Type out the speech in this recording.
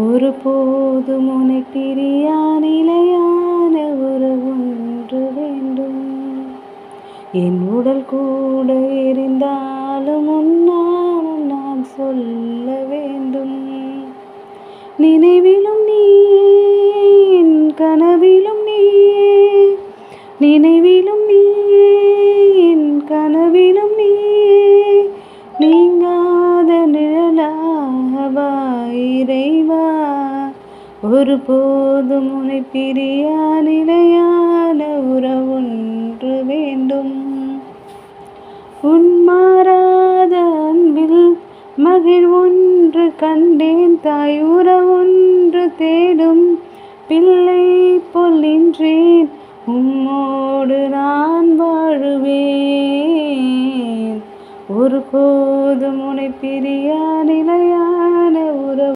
ஒருபோதும் உனை பிரியா நிலையான உறவொன்று வேண்டும். என் உடல் கூட எரிந்தாலும் உன் நாமம் நான் சொல்ல வேண்டும். நினைவிலும் நீயே, என் கனவிலும் நீயே, நினைவிலும் நீயே, என் கனவிலும் நீயே, நீங்காத நிழலாவா இறைவா. ஒருபோதும் உனை பிரியா நிலையான உறவொன்று வேண்டும். உன் மாறாத அன்பில் மகிழ்வொன்று கண்டேன், தாய் உறவொன்று தேடும் பிள்ளை போல் நின்றேன். உம்மோடு நான் வாழுவேன். ஒருபோதும் உனை பிரியா நிலையா